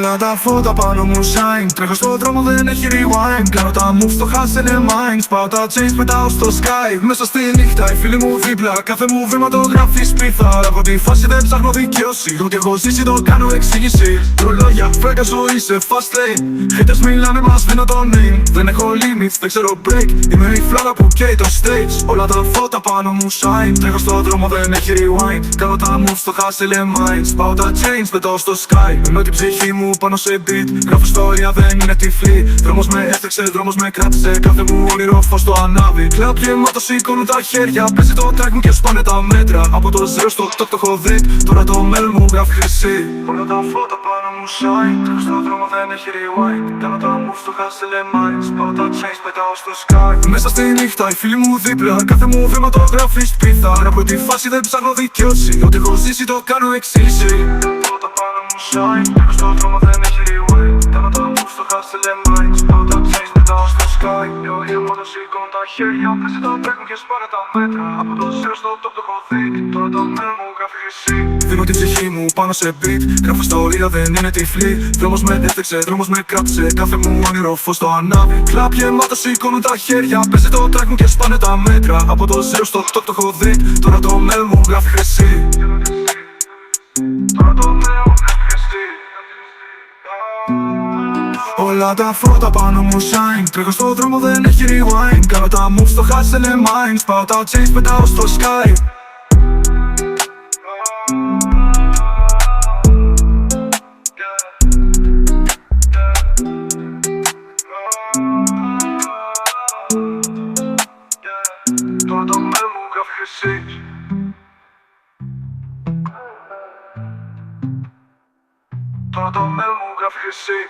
Όλα τα φώτα πάνω μου shine. Τρέχω στον δρόμο, δεν έχει rewind. Κάνω τα moves στο hustle and mind. Σπάω τα chains, πετάω στο sky. Μέσα στη νύχτα οι φίλοι μου δίπλα. Κάθε μου βήμα το γράφει σπίθα. Από τη φάση δεν ψάχνω δικαίωση. Ό,τι έχω ζήσει το κάνω εξήγηση. Τρολόγια, φράγκα ζωή σε fast lane. Haters μιλάνε, μας δίνω το name. Δεν έχω limits, δεν ξέρω break. Είμαι η φλόγα που καίει το stage. Όλα τα φώτα πάνω μου shine. Τρέχω στον δρόμο, δεν έχει rewind. Κάνω τα moves στο hustle and mind. Σπάω τα chains, πετάω στο sky. Με την ψυχή μου πάνω σε beat. Γράφω ιστορία, δεν είναι τυφλή. Δρόμος με έφτιαξε, δρόμος με κράτησε. Κάθε μου όνειρο φως το ανάβει. Κλαμπ και μάτω σηκώνουν τα χέρια. Παίζει το track μου και σπάνε τα μέτρα. Από το zero στο top το έχω δει. Τώρα το μέλλον μου γράφει χρυσή. Όλα τα φώτα πάνω μου shine. Τρέχω στον δρόμο, δεν έχει rewind. Κάνω τα moves στο hustle and mind. Σπάω τα chains, πετάω στο sky. Μέσα στη νύχτα οι φίλοι μου δίπλα. Κάθε μου βήμα το γράφει σπίθα. Από τη φάση δεν ψάχνω δικαίωση. Ό,τι έχω ζήσει το κάνω εξήγηση. Φώτα πάνω μου shine. Τρέχω στον δρόμο, δεν έχει rewind. Κάνω τα moves στο hustle and mind. Σπάω τα chains, πετάω στο sky. Οι μότος σηκώνουν τα χέρια. Παίζει το track μου και σπάνε τα μέτρα. Από το zero στο top το έχω δει. Τώρα το μέλλον μου γράφει χρυσή. Δίνω την ψυχή μου πάνω σε beat. Γράφω ιστορία, δεν είναι τυφλή. Δρόμος με έφτιαξε, δρόμος με κράτησε. Κάθε μου όνειρο φως το ανάβει. Κλαμπ και μάτω σηκώνουν τα χέρια. Παίζει το track μου και σπάνε τα μέτρα. Από το zero στο top το έχω δει. Τώρα το μέλλον μου γράφει χρυσή. Τώρα το μέλλον μου γράφει χρυσή. Όλα τα φώτα πάνω μου shine. Τρέχω στον δρόμο, δεν έχει rewind. Κάνω τα moves στο hustle and mind. Σπάω τα chains, πετάω στο sky. Τώρα το μέλλον μου γράφει χρυσή. Τώρα το μέλλον μου γράφει χρυσή.